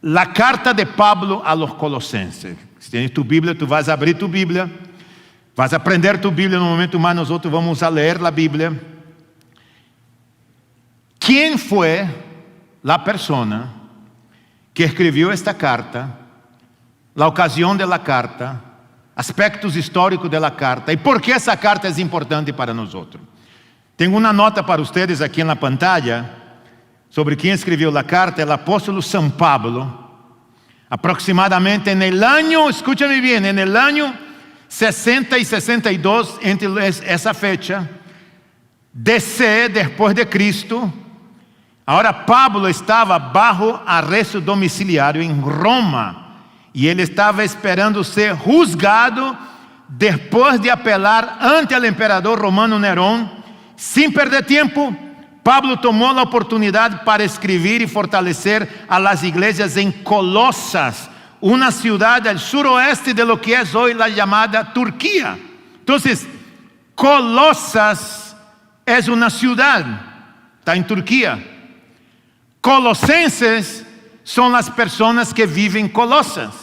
la carta de Pablo a los Colosenses. Si tienes tu Biblia, tú vas a abrir tu Biblia, vas a aprender tu Biblia. En un momento más nosotros vamos a leer la Biblia. ¿Quién fue la persona que escribió esta carta, la ocasión de la carta, aspectos históricos de la carta y por qué esa carta es importante para nosotros? Tengo una nota para ustedes aquí en la pantalla sobre quién escribió la carta, el apóstolo San Pablo, aproximadamente en el año, escúchame bien, en el año 60 y 62, entre esa fecha, DC, después de Cristo. Ahora Pablo estaba bajo arresto domiciliario en Roma y él estaba esperando ser juzgado después de apelar ante el emperador romano Nerón. Sin perder tiempo, Pablo tomó la oportunidad para escribir y fortalecer a las iglesias en Colosas, una ciudad al suroeste de lo que es hoy la llamada Turquía. Entonces, Colosas es una ciudad, está en Turquía. Colosenses son las personas que viven en Colosas,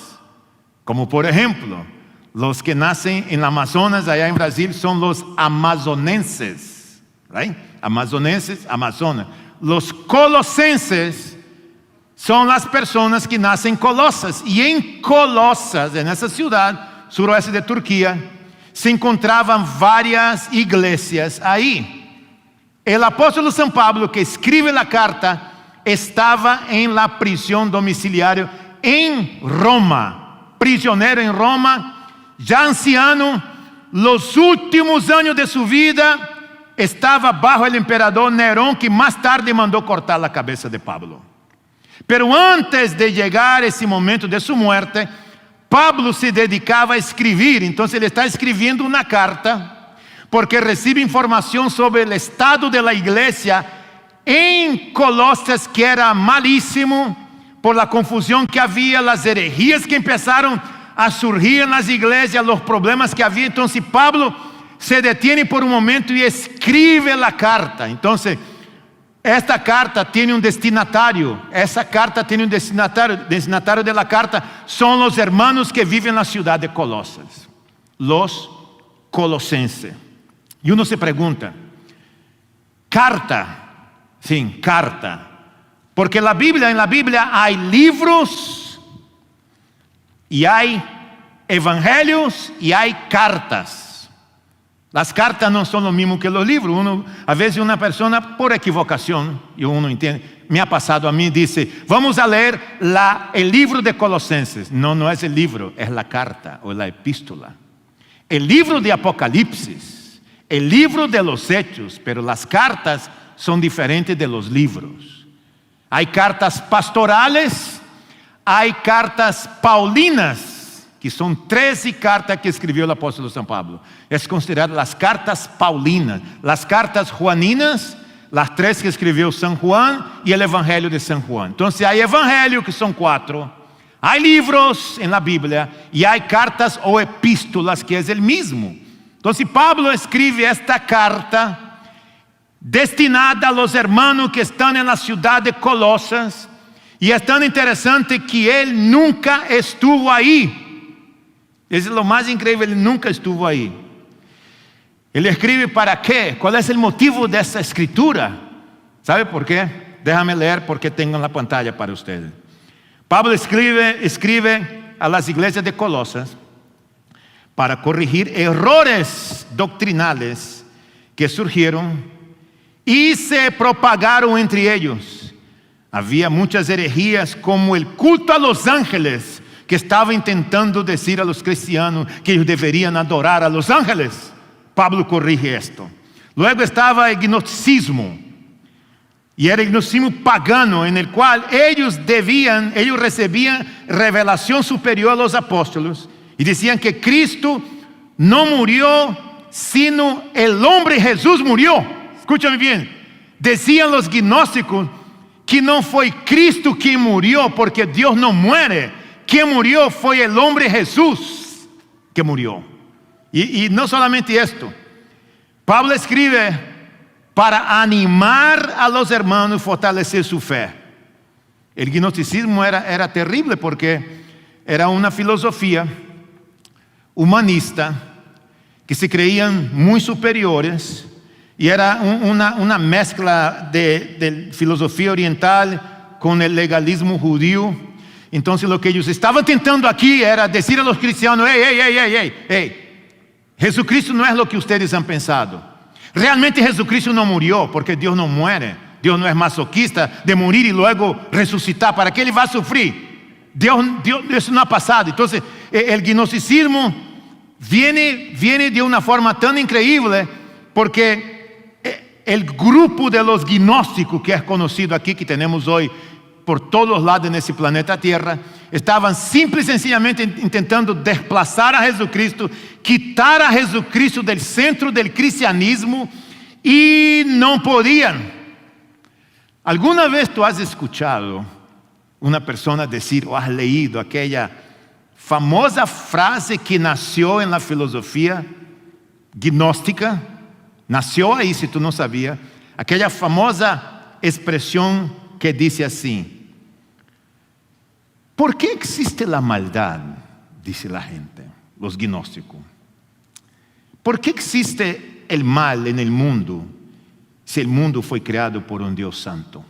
como por ejemplo, los que nacen en Amazonas, allá en Brasil, son los amazonenses, right? Amazonenses, Amazonas. Los colosenses son las personas que nacen en Colosas, y en Colosas, en esa ciudad, suroeste de Turquía, se encontraban varias iglesias ahí. El apóstolo San Pablo, que escribe la carta, estaba en la prisión domiciliaria en Roma, prisionero en Roma, ya anciano, los últimos años de su vida, estaba bajo el emperador Nerón, que más tarde mandó cortar la cabeza de Pablo. Pero antes de llegar ese momento de su muerte, Pablo se dedicaba a escribir. Entonces él está escribiendo una carta porque recibe información sobre el estado de la iglesia en Colosas, que era malísimo por la confusión que había, las herejías que empezaron a surgir en las iglesias, los problemas que había. Entonces Pablo se detiene por un momento y escribe la carta. Entonces esta carta tiene un destinatario. Esa carta tiene un destinatario. El destinatario de la carta son los hermanos que viven en la ciudad de Colosas, los colosenses. Y uno se pregunta, carta, sí, carta, porque en la Biblia hay libros y hay evangelios y hay cartas. Las cartas no son lo mismo que los libros. A veces una persona, por equivocación, y uno entiende, me ha pasado a mí, dice, vamos a leer el libro de Colosenses. No, no es el libro, es la carta o la epístola. El libro de Apocalipsis, el libro de los Hechos, pero las cartas son diferentes de los libros. Hay cartas pastorales, hay cartas paulinas, que son 13 cartas que escribió el apóstol San Pablo. Es considerado las cartas paulinas. Las cartas juaninas, las 3 que escribió San Juan, y el evangelio de San Juan. Entonces hay evangelio, que son 4. Hay libros en la Biblia y hay cartas o epístolas, que es el mismo. Entonces Pablo escribe esta carta destinada a los hermanos que están en la ciudad de Colosas. Y es tan interesante que él nunca estuvo ahí. Es lo más increíble, él nunca estuvo ahí. Él escribe para qué, cuál es el motivo de esta escritura. ¿Sabe por qué? Déjame leer porque tengo en la pantalla para ustedes. Pablo escribe a las iglesias de Colosas para corregir errores doctrinales que surgieron y se propagaron entre ellos. Había muchas herejías, como el culto a los ángeles, que estaba intentando decir a los cristianos que ellos deberían adorar a los ángeles. Pablo corrige esto. Luego estaba el gnosticismo, y era el gnosticismo pagano, en el cual ellos recibían revelación superior a los apóstoles, y decían que Cristo no murió, sino el hombre Jesús murió. Escúchame bien, decían los gnósticos que no fue Cristo quien murió, porque Dios no muere. Quien murió fue el hombre Jesús que murió. Y no solamente esto, Pablo escribe para animar a los hermanos y fortalecer su fe. El gnosticismo era terrible porque era una filosofía humanista que se creían muy superiores y era una mezcla de filosofía oriental con el legalismo judío. Entonces lo que ellos estaban tentando aquí era decir a los cristianos: hey, Jesucristo no es lo que ustedes han pensado. Realmente Jesucristo no murió, porque Dios no muere. Dios no es masoquista de morir y luego resucitar. ¿Para qué Él va a sufrir? Dios, eso no ha pasado. Entonces el gnosticismo viene de una forma tan increíble porque el grupo de los gnósticos que es conocido aquí, que tenemos hoy por todos lados en ese planeta Tierra, estaban simple y sencillamente intentando desplazar a Jesucristo, quitar a Jesucristo del centro del cristianismo, y no podían. ¿Alguna vez tú has escuchado una persona decir o has leído aquella famosa frase que nació en la filosofía gnóstica? Nació ahí, si tú no sabías. Aquella famosa expresión que dice así: ¿por qué existe la maldad? Dice la gente, los gnósticos. ¿Por qué existe el mal en el mundo si el mundo fue creado por un Dios santo?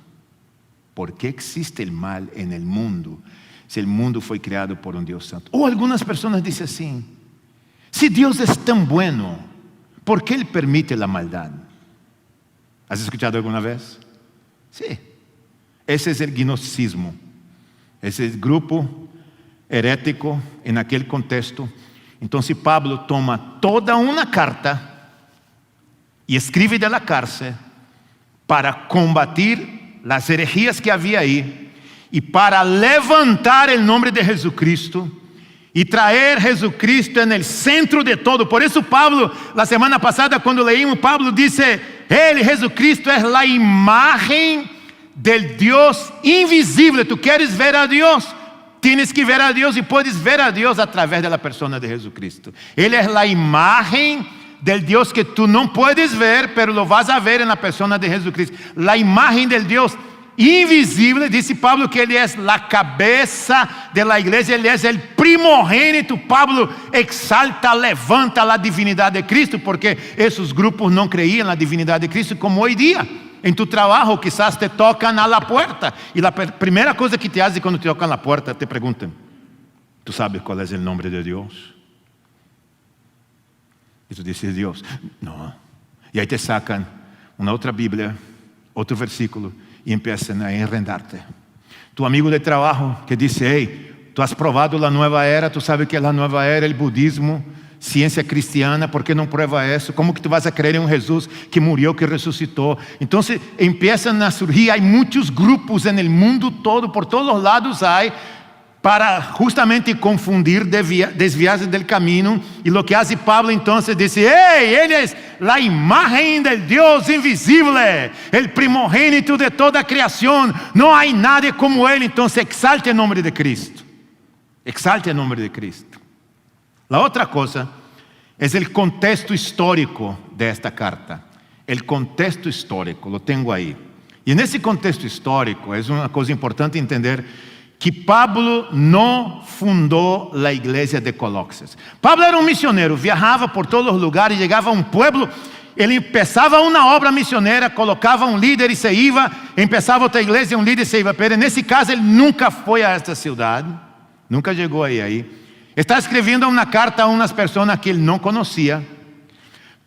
¿Por qué existe el mal en el mundo si el mundo fue creado por un Dios santo? O algunas personas dicen así: si Dios es tan bueno, ¿por qué Él permite la maldad? ¿Has escuchado alguna vez? Sí. Ese es el gnosticismo. Ese es el grupo herético en aquel contexto. Entonces Pablo toma toda una carta y escribe de la cárcel para combatir las herejías que había ahí y para levantar el nombre de Jesucristo y traer Jesucristo en el centro de todo. Por eso Pablo, la semana pasada cuando leímos, Pablo dice: Él, Jesucristo, es la imagen del Dios invisible. Tú quieres ver a Dios, tienes que ver a Dios, y puedes ver a Dios a través de la persona de Jesucristo. Él es la imagen del Dios que tú no puedes ver, pero lo vas a ver en la persona de Jesucristo. La imagen del Dios invisible. Dice Pablo que Él es la cabeza de la iglesia, Él es el primogénito. Pablo exalta, levanta la divinidad de Cristo, porque esos grupos no creían en la divinidad de Cristo como hoy día. En tu trabajo quizás te tocan a la puerta y la primera cosa que te hace cuando te tocan la puerta, te preguntan: ¿tú sabes cuál es el nombre de Dios? Y tú dices: Dios. No. Y ahí te sacan una otra Biblia, otro versículo, y empiezan a enredarte. Tu amigo de trabajo que dice: hey, tú has probado la nueva era, tú sabes que es la nueva era, el budismo, ciencia cristiana, ¿por qué no prueba eso? ¿Cómo que tú vas a creer en un Jesús que murió, que resucitó? Entonces empiezan a surgir, hay muchos grupos en el mundo todo, por todos lados hay, para justamente confundir, desviarse del camino. Y lo que hace Pablo entonces dice: hey, Él es la imagen del Dios invisible, el primogénito de toda creación, no hay nadie como Él. Entonces exalte el nombre de Cristo, exalte el nombre de Cristo. La otra cosa es el contexto histórico de esta carta. El contexto histórico, lo tengo ahí. Y en ese contexto histórico es una cosa importante entender que Pablo no fundó la iglesia de Colosas. Pablo era un misionero, viajaba por todos los lugares, llegaba a un pueblo, él empezaba una obra misionera, colocaba un líder y se iba, empezaba otra iglesia, un líder y se iba. Pero en ese caso él nunca fue a esta ciudad, nunca llegó ahí. Está escribiendo una carta a unas personas que él no conocía,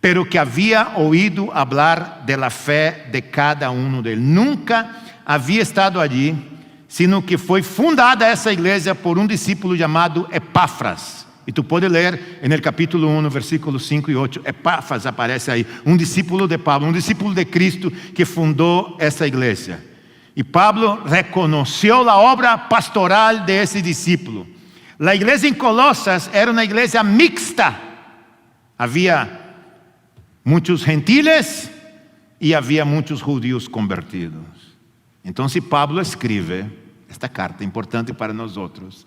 pero que había oído hablar de la fe de cada uno de ellos. Nunca había estado allí, sino que fue fundada esa iglesia por un discípulo llamado Epáfras. Y tú puedes leer en el capítulo 1, versículos 5 y 8. Epáfras aparece ahí, un discípulo de Pablo, un discípulo de Cristo que fundó esa iglesia. Y Pablo reconoció la obra pastoral de ese discípulo. La iglesia en Colosas era una iglesia mixta. Había muchos gentiles y había muchos judíos convertidos. Entonces Pablo escribe esta carta importante para nosotros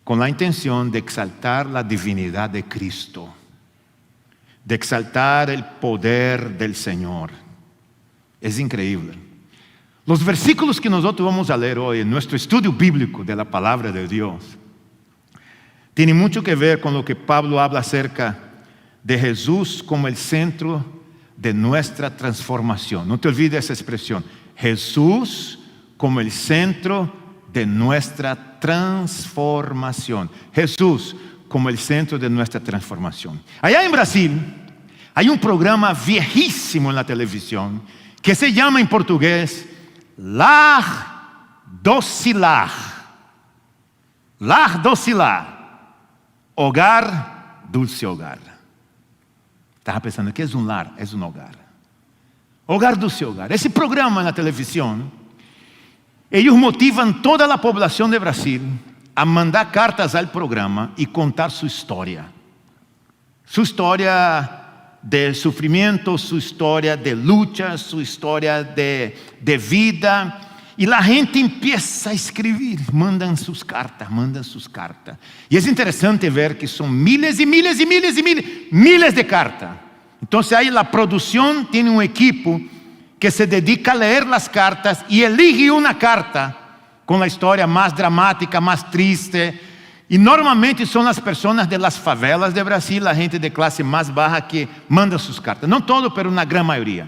con la intención de exaltar la divinidad de Cristo, de exaltar el poder del Señor. Es increíble. Los versículos que nosotros vamos a leer hoy en nuestro estudio bíblico de la palabra de Dios tienen mucho que ver con lo que Pablo habla acerca de Jesús como el centro de nuestra transformación. No te olvides esa expresión, Jesús como el centro de nuestra transformación. Jesús como el centro de nuestra transformación. Allá en Brasil hay un programa viejísimo en la televisión que se llama en portugués Lar do Cilar. Lar do Cilar. Hogar, dulce hogar. Estaba pensando, ¿qué es un lar? Es un hogar. Hogar, dulce hogar. Ese programa en la televisión, ellos motivan toda la población de Brasil a mandar cartas al programa y contar su historia. Su historia de sufrimiento, su historia de lucha, su historia de vida. Y la gente empieza a escribir, mandan sus cartas. Y es interesante ver que son miles y miles y miles y miles de cartas. Entonces ahí la producción tiene un equipo que se dedica a leer las cartas y elige una carta con la historia más dramática, más triste. Y normalmente son las personas de las favelas de Brasil, la gente de clase más baja que manda sus cartas. No todo, pero una gran mayoría.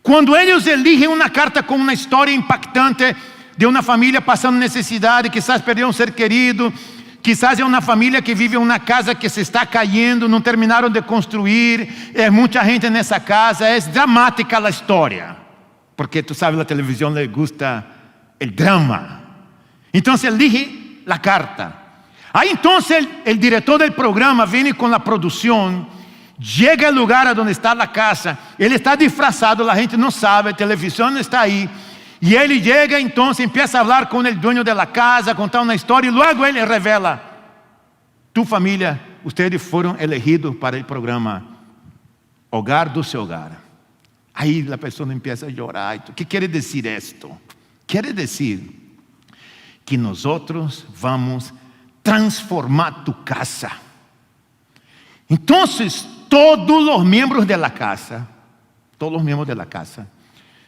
Cuando ellos eligen una carta con una historia impactante de una familia pasando necesidad, quizás perdió un ser querido, quizás es una familia que vive en una casa que se está cayendo, no terminaron de construir, hay mucha gente en esa casa, es dramática la historia, porque tú sabes, la televisión le gusta el drama. Entonces elige la carta. Ahí entonces el director del programa viene con la producción. Llega al lugar a donde está la casa, él está disfrazado, la gente no sabe, la televisión está ahí, y él llega entonces, empieza a hablar con el dueño de la casa, contar una historia, y luego él revela, tu familia, ustedes fueron elegidos para el programa Hogar, Dulce Hogar. Ahí la persona empieza a llorar. ¿Qué quiere decir esto? Quiere decir que nosotros vamos a transformar tu casa. Entonces, todos los miembros de la casa,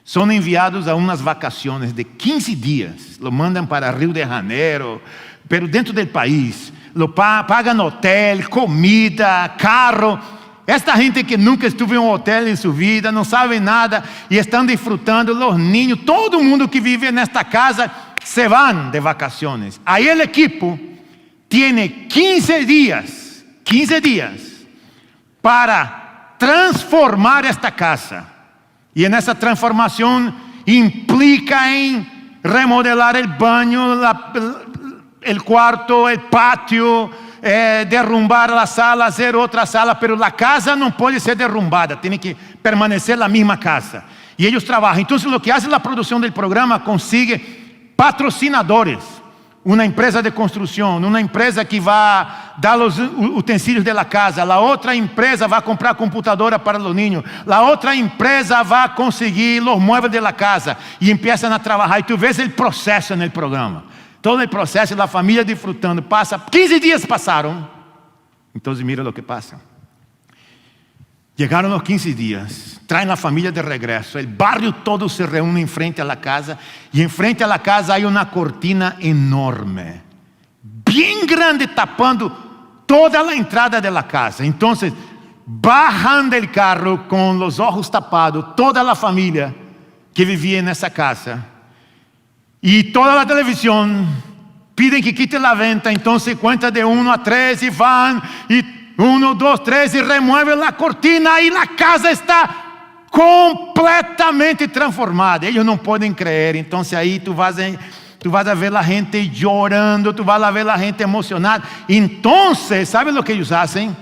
son enviados a unas vacaciones de 15 días. Lo mandan para Río de Janeiro, pero dentro del país. Lo pagan hotel, comida, carro. Esta gente que nunca estuvo en un hotel en su vida, no sabe nada y están disfrutando, los niños, todo el mundo que vive en esta casa se van de vacaciones. Ahí el equipo tiene 15 días para transformar esta casa. Y en esa transformación implica en remodelar el baño, el cuarto, el patio, derrumbar la sala, hacer otra sala, pero la casa no puede ser derrumbada, tiene que permanecer la misma casa. Y ellos trabajan. Entonces lo que hace la producción del programa consigue patrocinadores. Una empresa de construcción, una empresa que va a dar los utensilios de la casa, la otra empresa va a comprar computadora para los niños, la otra empresa va a conseguir los muebles de la casa y empiezan a trabajar. Y tú ves el proceso en el programa, todo el proceso, la familia disfrutando, pasa, 15 días pasaron. Entonces mira lo que pasa. Llegaron los 15 días, traen la familia de regreso, el barrio todo se reúne enfrente a la casa y enfrente a la casa hay una cortina enorme, bien grande, tapando toda la entrada de la casa. Entonces bajan del carro con los ojos tapados toda la familia que vivía en esa casa y toda la televisión piden que quite la venta. Entonces cuenta de 1 a 3 y van y 1, 2, 3 y remueven la cortina y la casa está completamente transformada. Ellos no pueden creer. Entonces ahí tú vas a ver la gente llorando, tú vas a ver la gente emocionada. Entonces, ¿sabes lo que ellos hacen?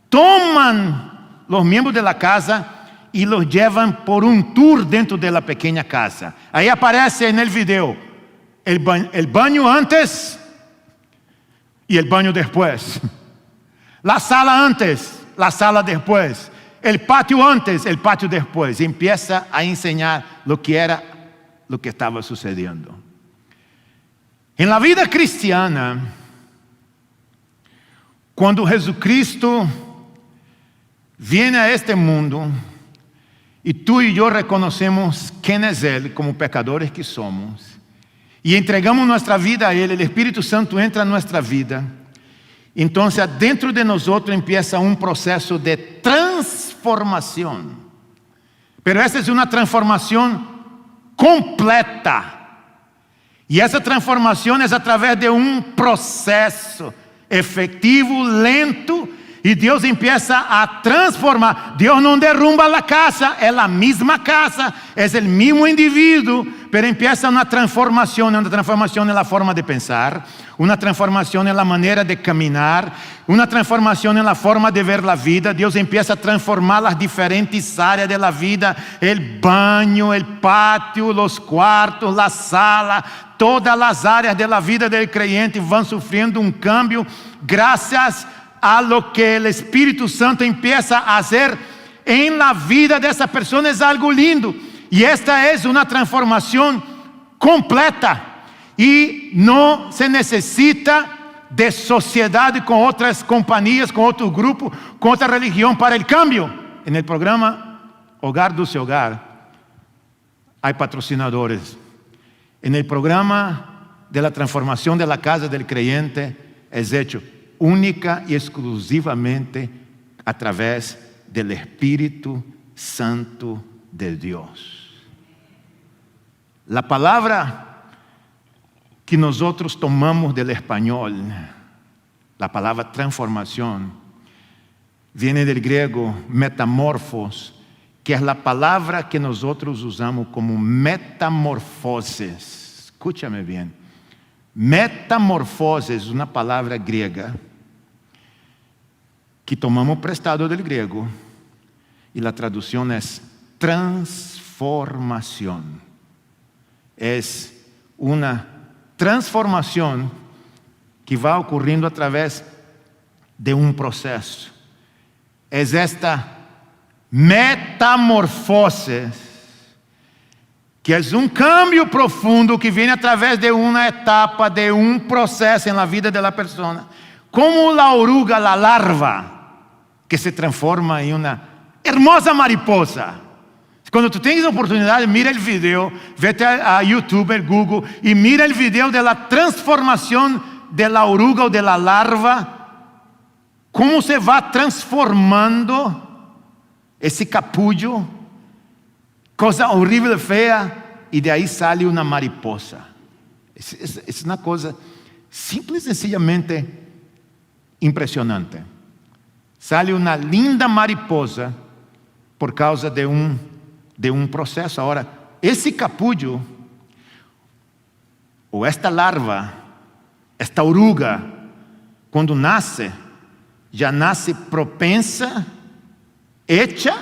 Toman los miembros de la casa y los llevan por un tour dentro de la pequeña casa. Ahí aparece en el video el baño antes y el baño después. La sala antes, la sala después. El patio antes, el patio después. Y empieza a enseñar lo que estaba sucediendo. En la vida cristiana, cuando Jesucristo viene a este mundo, y tú y yo reconocemos quién es Él como pecadores que somos, y entregamos nuestra vida a Él, el Espíritu Santo entra en nuestra vida, entonces dentro de nosotros empieza un proceso de transformación. Pero esa es una transformación completa. Y esa transformación es a través de un proceso efectivo, lento, y Dios empieza a transformar. Dios no derrumba la casa, es la misma casa, es el mismo individuo, pero empieza una transformación en la forma de pensar, una transformación en la manera de caminar, una transformación en la forma de ver la vida. Dios empieza a transformar las diferentes áreas de la vida, el baño, el patio, los cuartos, la sala, todas las áreas de la vida del creyente van sufriendo un cambio gracias a lo que el Espíritu Santo empieza a hacer en la vida de esa persona. Es algo lindo. Y esta es una transformación completa. Y no se necesita de sociedad con otras compañías, con otro grupo, con otra religión para el cambio. En el programa Hogar Dulce Hogar hay patrocinadores. En el programa de la transformación de la casa del creyente es hecho única y exclusivamente a través del Espíritu Santo de Dios. La palabra que nosotros tomamos del español, la palabra transformación, viene del griego metamorfos, que es la palabra que nosotros usamos como metamorfosis. Escúchame bien. Metamorfosis es una palabra griega que tomamos prestado del griego y la traducción es transformación. Es una transformación que va ocurriendo a través de un proceso. Es esta metamorfosis que es un cambio profundo que viene a través de una etapa, de un proceso en la vida de la persona. Como la oruga, la larva, que se transforma en una hermosa mariposa. Cuando tú tengas oportunidad, mira el video, vete a YouTube, a Google, y mira el video de la transformación de la oruga o de la larva, cómo se va transformando ese capullo, cosa horrible, fea, y de ahí sale una mariposa. Es una cosa simple y sencillamente impresionante. Sale una linda mariposa por causa de un proceso. Ahora, ese capullo, o esta larva, esta oruga, cuando nace, ya nace propensa, hecha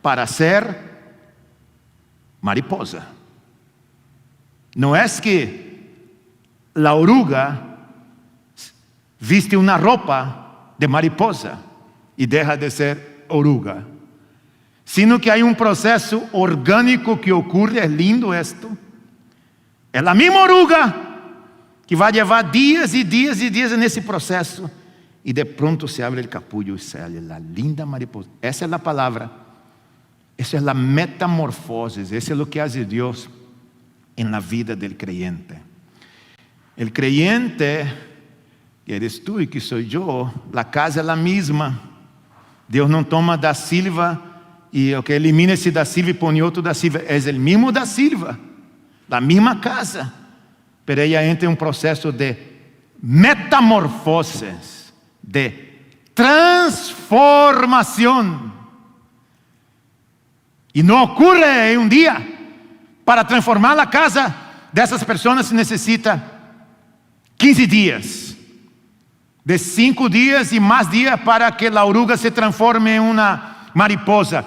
para ser mariposa. No es que la oruga viste una ropa de mariposa y deja de ser oruga, sino que hay un proceso orgánico que ocurre. Es lindo esto. Es la misma oruga que va a llevar días y días y días en ese proceso, y de pronto se abre el capullo y sale la linda mariposa. Esa es la palabra. Esa es la metamorfosis. Eso es lo que hace Dios en la vida del creyente. El creyente, que eres tú y que soy yo, la casa es la misma. Dios no toma da Silva y elimina esse da Silva y pone otro da Silva. Es el mismo da Silva, la misma casa, pero ella entra en un proceso de metamorfosis, de transformación. Y no ocurre en un día. Para transformar la casa de esas personas se necesita 15 días. De 5 días y más días para que la oruga se transforme en una mariposa.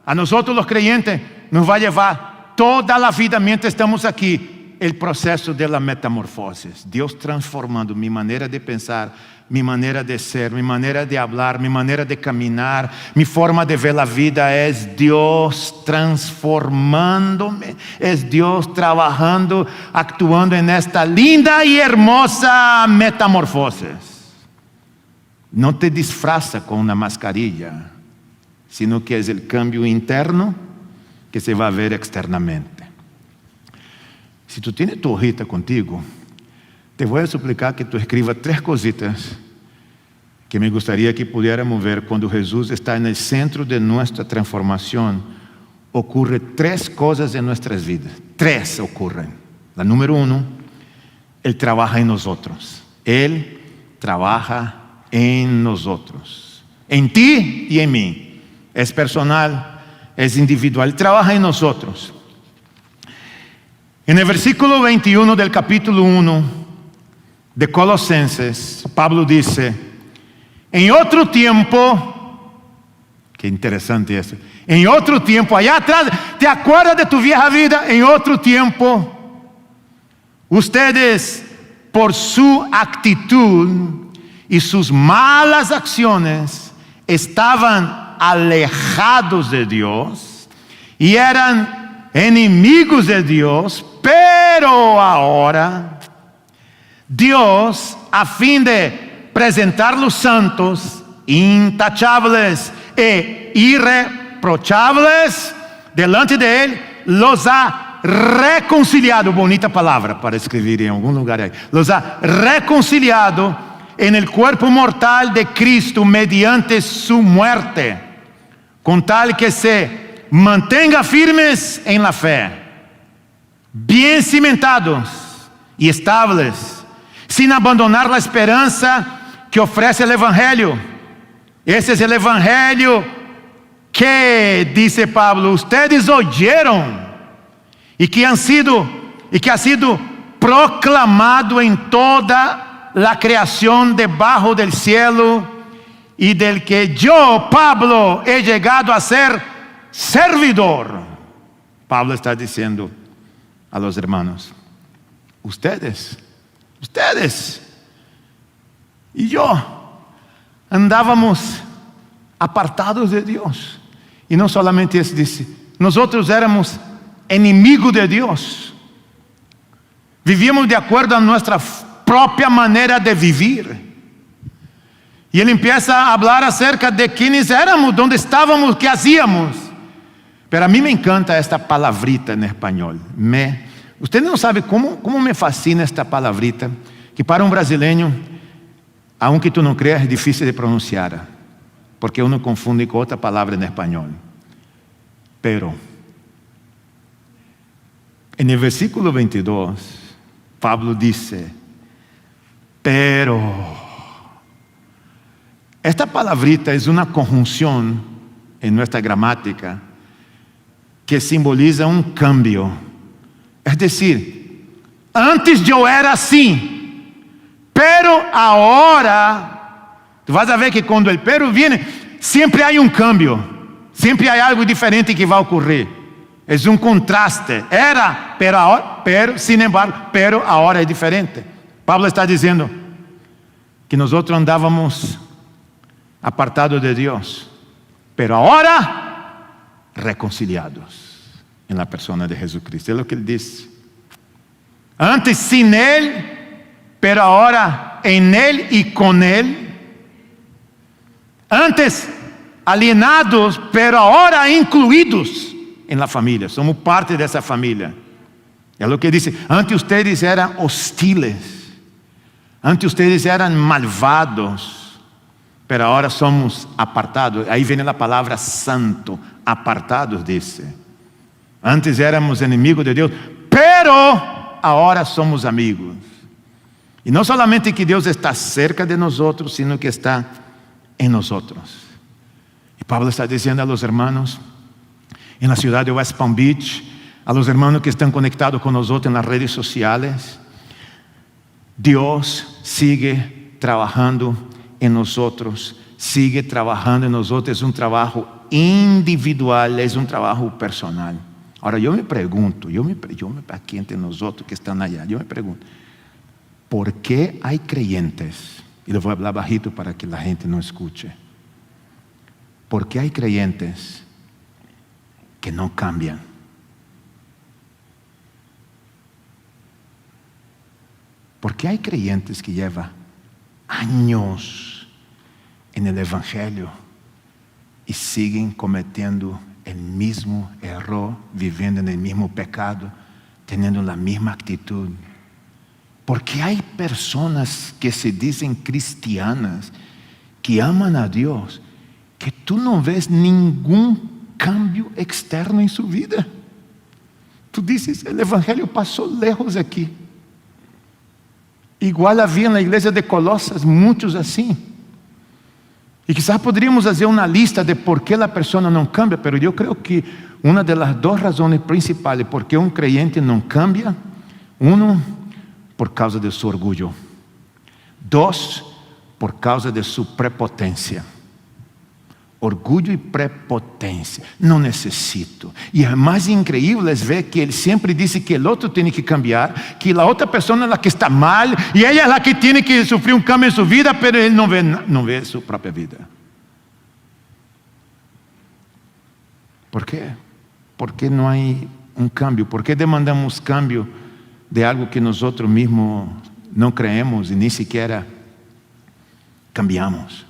A nosotros los creyentes nos va a llevar toda la vida mientras estamos aquí el proceso de la metamorfosis. Dios transformando mi manera de pensar, mi manera de ser, mi manera de hablar, mi manera de caminar, mi forma de ver la vida. Es Dios transformándome, es Dios trabajando, actuando en esta linda y hermosa metamorfosis. No te disfraza con una mascarilla, sino que es el cambio interno que se va a ver externamente. Si tú tienes tu hojita contigo, te voy a suplicar que tú escribas 3 cositas que me gustaría que pudiéramos ver cuando Jesús está en el centro de nuestra transformación. Ocurre 3 cosas en nuestras vidas. 3 ocurren. La número 1, Él trabaja en nosotros. Él trabaja en nosotros. En ti y en mí. Es personal, es individual. Él trabaja en nosotros. En el versículo 21 del capítulo 1 de Colosenses, Pablo dice: en otro tiempo, qué interesante eso, en otro tiempo, allá atrás, ¿te acuerdas de tu vieja vida? En otro tiempo, ustedes, por su actitud y sus malas acciones, estaban alejados de Dios y eran enemigos de Dios, pero ahora Dios, a fin de presentarlos santos, intachables e irreprochables delante de Él, los ha reconciliado. Bonita palabra para escribir en algún lugar ahí. Los ha reconciliado en el cuerpo mortal de Cristo mediante su muerte, con tal que se mantenga firmes en la fe, bien cimentados y estables, sin abandonar la esperanza que ofrece el Evangelio. Ese es el Evangelio que, dice Pablo, ustedes oyeron y que ha sido proclamado en toda la creación debajo del cielo, y del que yo, Pablo, he llegado a ser servidor. Pablo está diciendo a los hermanos: ustedes y yo andábamos apartados de Dios. Y no solamente eso, dice, nosotros éramos enemigos de Dios. Vivíamos de acuerdo a nuestra propia manera de vivir. Y él empieza a hablar acerca de quiénes éramos, dónde estábamos, qué hacíamos. Pero a mí me encanta esta palabrita en español. Usted no sabe cómo me fascina esta palabrita, que para un brasileño, aunque tú no creas, es difícil de pronunciar, porque uno confunde con otra palabra en español. Pero, en el versículo 22, Pablo dice: pero. Esta palabrita es una conjunción en nuestra gramática que simboliza un cambio. Es decir, antes yo era así, pero ahora, tú vas a ver que cuando el pero viene, siempre hay un cambio, siempre hay algo diferente que va a ocurrir. Es un contraste. Era, pero ahora, sin embargo, pero ahora es diferente. Pablo está diciendo que nosotros andábamos apartados de Dios, pero ahora reconciliados en la persona de Jesucristo. Es lo que él dice. Antes sin Él, pero ahora en Él y con Él. Antes alienados, pero ahora incluidos en la familia. Somos parte de esa familia. Es lo que dice: antes ustedes eran hostiles, antes ustedes eran malvados, pero ahora somos apartados. Ahí viene la palabra santo, apartados, dice. Antes éramos enemigos de Dios, pero ahora somos amigos. Y no solamente que Dios está cerca de nosotros, sino que está en nosotros. Y Pablo está diciendo a los hermanos en la ciudad de West Palm Beach, a los hermanos que están conectados con nosotros en las redes sociales: Dios sigue trabajando en nosotros, sigue trabajando en nosotros. Es un trabajo individual, es un trabajo personal. Ahora yo me pregunto, aquí entre nosotros que están allá, yo me pregunto, ¿por qué hay creyentes? Y les voy a hablar bajito para que la gente no escuche. ¿Por qué hay creyentes que no cambian? ¿Por qué hay creyentes que llevan años en el Evangelio y siguen cometiendo el mismo error, viviendo en el mismo pecado, teniendo la misma actitud. Porque hay personas que se dicen cristianas, que aman a Dios, que tú no ves ningún cambio externo en su vida. Tú dices, el evangelio pasó lejos de aquí. Igual había en la iglesia de Colosas muchos así. Y quizás podríamos hacer una lista de por qué la persona no cambia, pero yo creo que una de las dos razones principales por qué un creyente no cambia: uno, por causa de su orgullo; dos, por causa de su prepotencia. Orgullo y prepotencia. No necesito. Y es más increíble es ver que él siempre dice que el otro tiene que cambiar, que la otra persona es la que está mal y ella es la que tiene que sufrir un cambio en su vida, pero él no ve su propia vida. ¿Por qué? ¿Por qué no hay un cambio? ¿Por qué demandamos cambio de algo que nosotros mismos no creemos y ni siquiera cambiamos?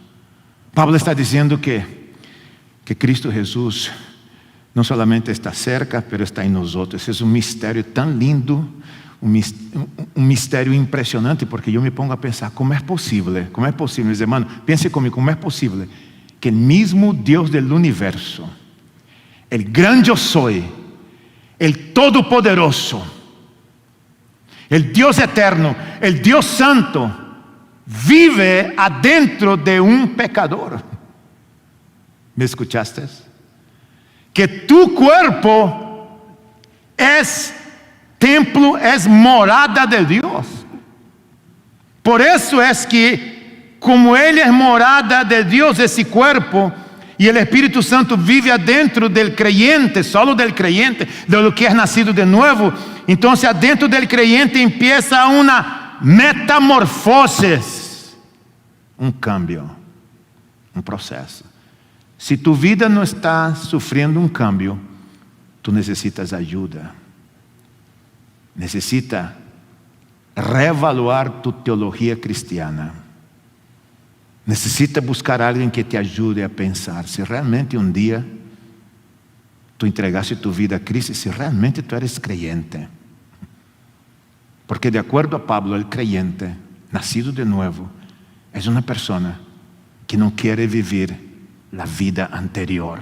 Pablo está diciendo que Cristo Jesús no solamente está cerca, pero está en nosotros. Es un misterio tan lindo, un misterio impresionante, porque yo me pongo a pensar, ¿cómo es posible, mis hermanos? Piense conmigo, ¿cómo es posible que el mismo Dios del universo, el gran yo soy, el todopoderoso, el Dios eterno, el Dios santo, vive adentro de un pecador? ¿Me escuchaste? Que tu cuerpo es templo, es morada de Dios. Por eso es que, como Él es morada de Dios, ese cuerpo, y el Espíritu Santo vive adentro del creyente, solo del creyente, de lo que es nacido de nuevo, entonces adentro del creyente empieza una metamorfosis, un cambio, un proceso. Si tu vida no está sufriendo un cambio, tú necesitas ayuda. Necesitas reevaluar tu teología cristiana. Necesitas buscar a alguien que te ayude a pensar si realmente un día tú entregaste tu vida a Cristo, si realmente tú eres creyente. Porque de acuerdo a Pablo, el creyente, nacido de nuevo, es una persona que no quiere vivir la vida anterior.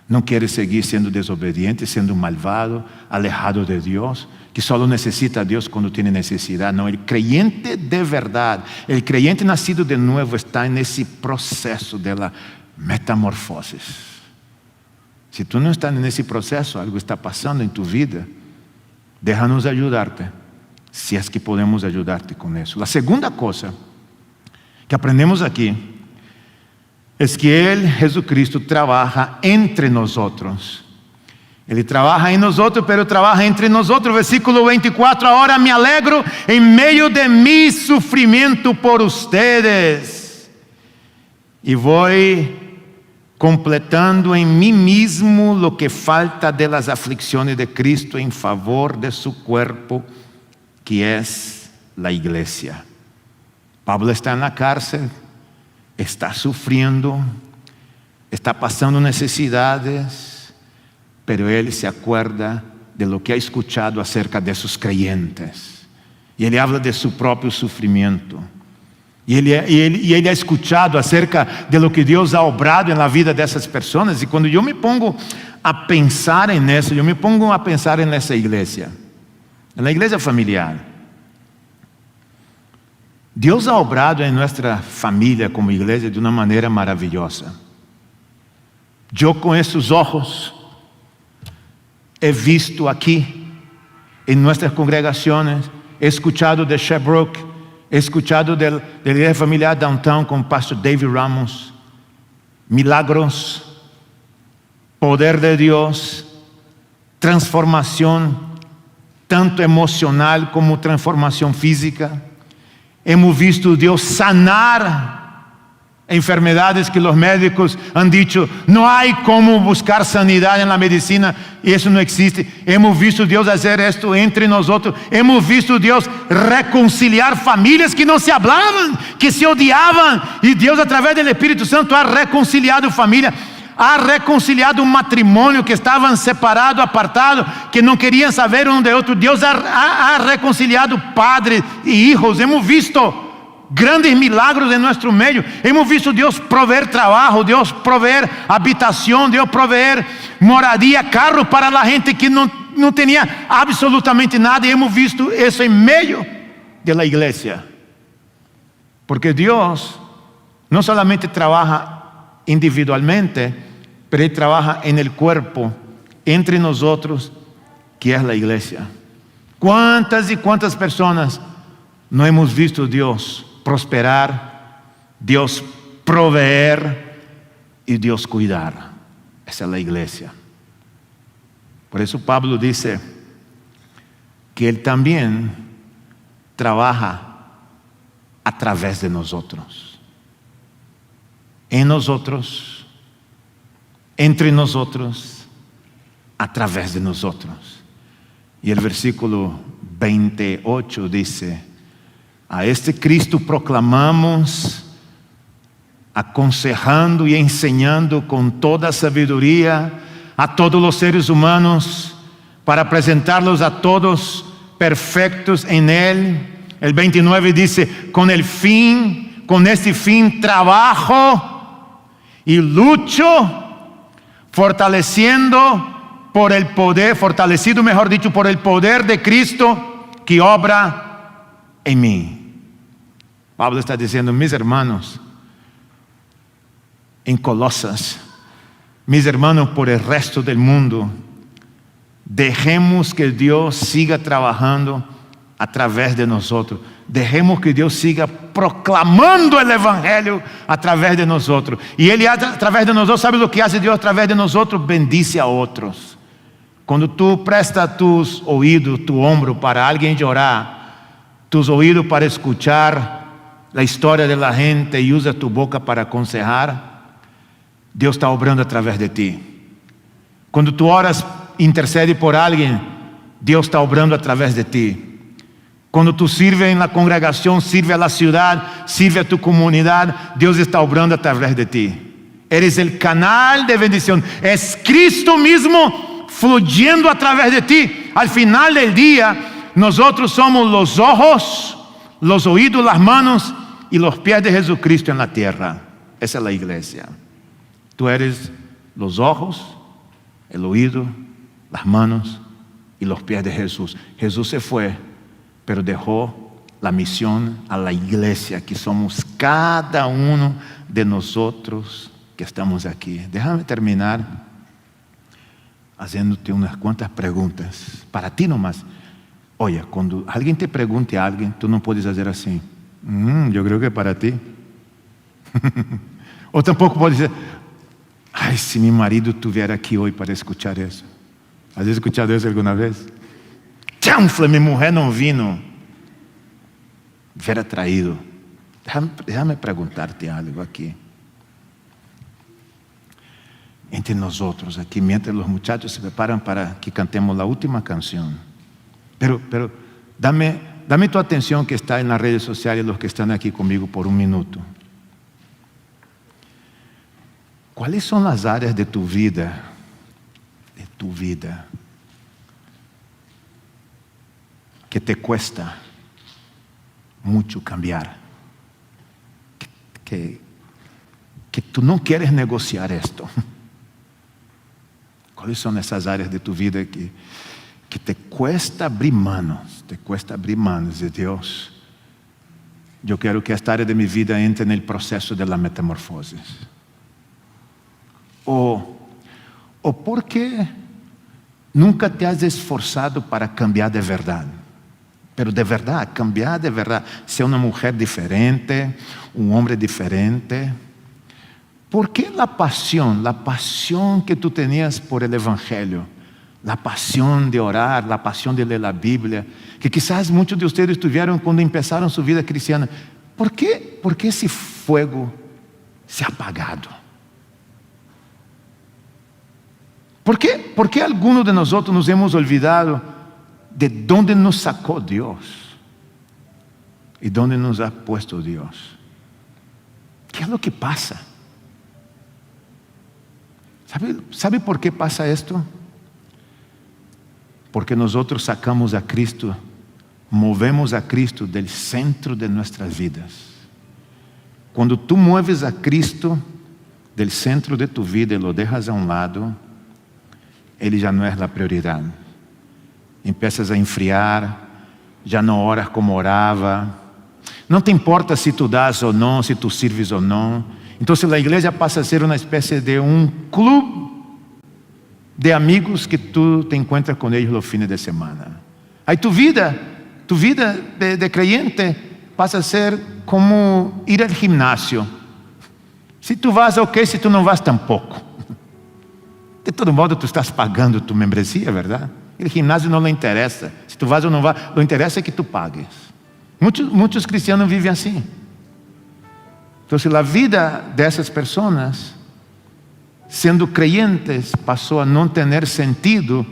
No quiere seguir siendo desobediente, siendo malvado, alejado de Dios, que solo necesita a Dios cuando tiene necesidad. No, el creyente de verdad, el creyente nacido de nuevo está en ese proceso de la metamorfosis. Si tú no estás en ese proceso, algo está pasando en tu vida. Déjanos ayudarte, si es que podemos ayudarte con eso. La segunda cosa que aprendemos aquí es que Él, Jesucristo, trabaja entre nosotros. Él trabaja en nosotros, pero trabaja entre nosotros. Versículo 24, ahora me alegro en medio de mi sufrimiento por ustedes. Y voy completando en mí mismo lo que falta de las aflicciones de Cristo en favor de su cuerpo, que es la iglesia. Pablo está en la cárcel, está sufriendo, está pasando necesidades, pero él se acuerda de lo que ha escuchado acerca de sus creyentes. Y él habla de su propio sufrimiento. Y él ha escuchado acerca de lo que Dios ha obrado en la vida de esas personas. Y cuando yo me pongo a pensar en eso, yo me pongo a pensar en esa iglesia, en la iglesia familiar. Dios ha obrado en nuestra familia como iglesia de una manera maravillosa. Yo con estos ojos he visto aquí en nuestras congregaciones, he escuchado de Sherbrooke, he escuchado de la iglesia familiar Downtown con Pastor David Ramos, milagros, poder de Dios, transformación, tanto emocional como transformación física. Hemos visto Dios sanar enfermedades que los médicos han dicho, no hay cómo buscar sanidad en la medicina, y eso no existe. Hemos visto Dios hacer esto entre nosotros. Hemos visto Dios reconciliar familias que no se hablaban, que se odiaban, y Dios a través del Espíritu Santo ha reconciliado familias. ha reconciliado un matrimonio que estaban separados, apartados, que no querían saber uno de otro. Dios ha reconciliado padres y hijos. Hemos visto grandes milagros en nuestro medio. Hemos visto Dios proveer trabajo, Dios proveer habitación, Dios proveer moradia, carro para la gente que no tenía absolutamente nada. Y hemos visto eso en medio de la iglesia. Porque Dios no solamente trabaja individualmente, pero Él trabaja en el cuerpo, entre nosotros, que es la iglesia. ¿Cuántas y cuántas personas no hemos visto Dios prosperar, Dios proveer y Dios cuidar? Esa es la iglesia. Por eso Pablo dice que Él también trabaja a través de nosotros, en nosotros, entre nosotros, a través de nosotros. Y el versículo 28 dice: a este Cristo proclamamos, aconsejando y enseñando con toda sabiduría a todos los seres humanos, para presentarlos a todos perfectos en Él. El 29 dice: con este fin trabajo y lucho, fortalecido mejor dicho, por el poder de Cristo que obra en mí. Pablo está diciendo: mis hermanos en Colosas, mis hermanos por el resto del mundo, dejemos que Dios siga trabajando a través de nosotros. Dejemos que Dios siga proclamando el evangelio a través de nosotros. Y Él a través de nosotros, ¿sabe lo que hace Dios a través de nosotros? Bendice a otros. Cuando tú prestas tus oídos, tu hombro para alguien llorar, tus oídos para escuchar la historia de la gente y usas tu boca para aconsejar, Dios está obrando a través de ti. Cuando tú oras, intercede por alguien, Dios está obrando a través de ti. Cuando tú sirves en la congregación, sirve a la ciudad, sirve a tu comunidad, Dios está obrando a través de ti. Eres el canal de bendición. Es Cristo mismo fluyendo a través de ti. Al final del día, nosotros somos los ojos, los oídos, las manos y los pies de Jesucristo en la tierra. Esa es la iglesia. Tú eres los ojos, el oído, las manos y los pies de Jesús. Jesús se fue, pero dejó la misión a la iglesia, que somos cada uno de nosotros que estamos aquí. Déjame terminar haciéndote unas cuantas preguntas, para ti nomás. Oye, cuando alguien te pregunte a alguien, tú no puedes hacer así. Yo creo que para ti. O tampoco puedes decir: ay, si mi marido estuviera aquí hoy para escuchar eso. ¿Has escuchado eso alguna vez? Chanfle, mi mujer no vino. Hubiera traído. Déjame preguntarte algo aquí. Entre nosotros aquí, mientras los muchachos se preparan para que cantemos la última canción. Pero dame tu atención, que está en las redes sociales, los que están aquí conmigo, por un minuto. ¿Cuáles son las áreas de tu vida? Que te cuesta mucho cambiar, que tú no quieres negociar esto? ¿Cuáles son esas áreas de tu vida que te cuesta abrir manos? Te cuesta abrir manos de Dios. Yo quiero que esta área de mi vida entre en el proceso de la metamorfosis. O ¿por qué nunca te has esforzado para cambiar de verdad? Pero de verdad, cambiar de verdad. Ser una mujer diferente, un hombre diferente. ¿Por qué la pasión que tú tenías por el evangelio, la pasión de orar, la pasión de leer la Biblia, que quizás muchos de ustedes tuvieron cuando empezaron su vida cristiana? ¿Por qué ese fuego se ha apagado? ¿Por qué algunos de nosotros nos hemos olvidado de dónde nos sacó Dios y dónde nos ha puesto Dios? ¿Qué es lo que pasa? ¿Sabe por qué pasa esto? Porque nosotros sacamos a Cristo, movemos a Cristo del centro de nuestras vidas. Cuando tú mueves a Cristo del centro de tu vida y lo dejas a un lado, Ele já não é a prioridade. Empiezas a enfriar, já não oras como orava. Não te importa se tu das ou não, se tu sirves ou não. Então a igreja passa a ser uma espécie de clube de amigos que tu te encuentras com eles nos fines de semana. Aí tu vida de creyente passa a ser como ir ao gimnasio. Se tu vas, ok, se tu não vas, tampouco. De todo modo, tu estás pagando tu membresia, verdade? O gimnasio não lhe interessa. Se tu vas ou não vas, o que interessa é que tu pagues. Muitos cristianos vivem assim. Então, a vida dessas pessoas, sendo creyentes, passou a não ter sentido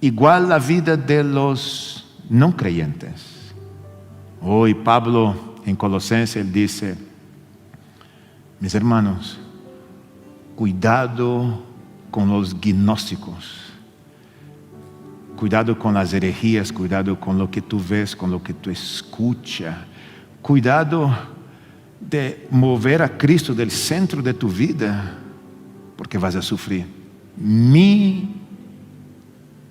igual a vida de los não creyentes. Hoy Pablo em Colossenses ele disse: mis hermanos, cuidado com os gnósticos, cuidado com as herejías, cuidado com o que tu ves, com o que tu escucha, cuidado de mover a Cristo del centro de tu vida, porque vas a sufrir. Mi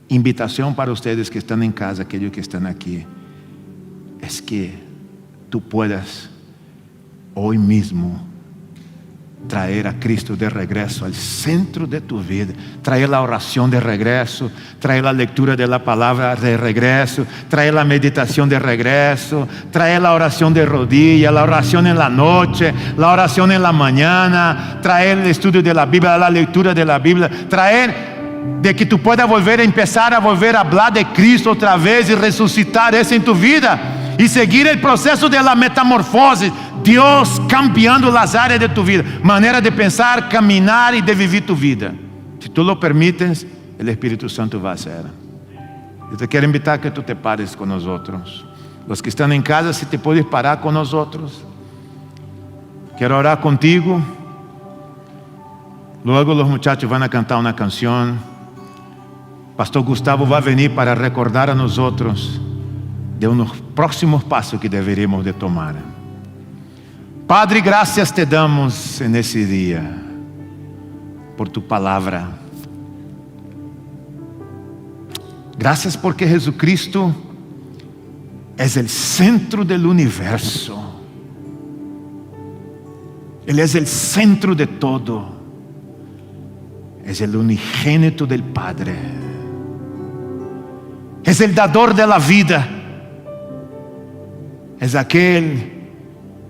invitação para ustedes que estão em casa, aqueles que estão aqui, é que tu puedas hoy mismo traer a Cristo de regresso ao centro de tu vida, traer a oração de regresso, traer a leitura da palavra de regresso, traer a meditação de regresso, traer a oração de rodillas, a oração em la noche, a oração em la mañana, traer o estudo de la Bíblia, a leitura de la Bíblia, traer de que tu puedas volver a empezar a volver a hablar de Cristo outra vez e ressuscitar isso em tu vida e seguir o processo de la metamorfose. Deus cambiando as áreas de tu vida, maneira de pensar, caminhar e de viver tu vida. Se tu lo permites, o Espírito Santo vai ser. Eu te quero invitar a que tu te pares com nós outros. Os que estão em casa, se te puedes parar com nós outros. Quero orar contigo. Logo os muchachos vão cantar uma canção. Pastor Gustavo vai vir para recordar a nós outros de uns próximos passos que deveríamos de tomar. Padre, graças te damos nesse dia por tu palavra. Graças porque Jesucristo é o centro do universo. Ele é o centro de todo. É o unigênito del Padre. É o dador de la vida. É aquele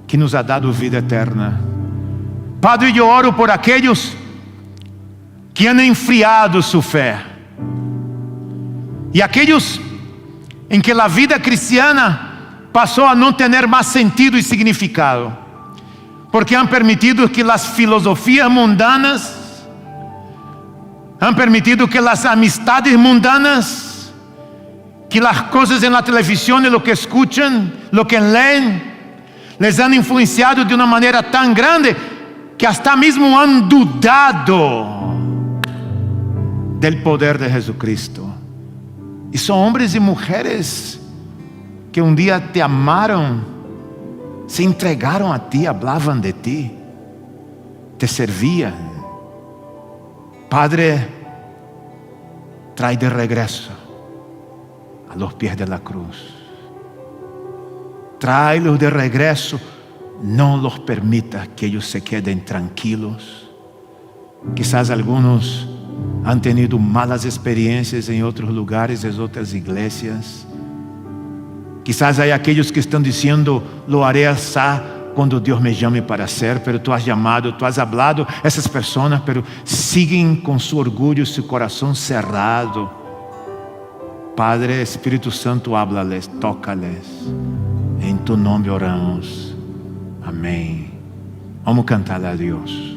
que nos ha dado vida eterna. Padre, eu oro por aqueles que han enfriado sua fé e aqueles em que a vida cristiana passou a não ter mais sentido e significado, porque han permitido que as filosofias mundanas, han permitido que as amistades mundanas, que as coisas na televisão e lo que escuchan, lo que leen, les han influenciado de uma maneira tão grande que hasta mesmo han dudado del poder de Jesucristo. E são homens e mulheres que um dia te amaram, se entregaram a ti, hablavam de ti, te serviam. Padre, trae de regresso a los pies de la cruz. Tráelos de regresso, não los permita que ellos se queden tranquilos. Quizás algunos han tenido malas experiencias em outros lugares, em outras iglesias. Quizás hay aquellos que estão dizendo, lo haré así quando Deus me llame para ser, pero tu has llamado, tu has hablado, essas pessoas, pero siguen com su orgulho, su coração cerrado. Padre, Espírito Santo, háblales, tócales. Em tu nome oramos. Amém. Vamos cantar a Deus.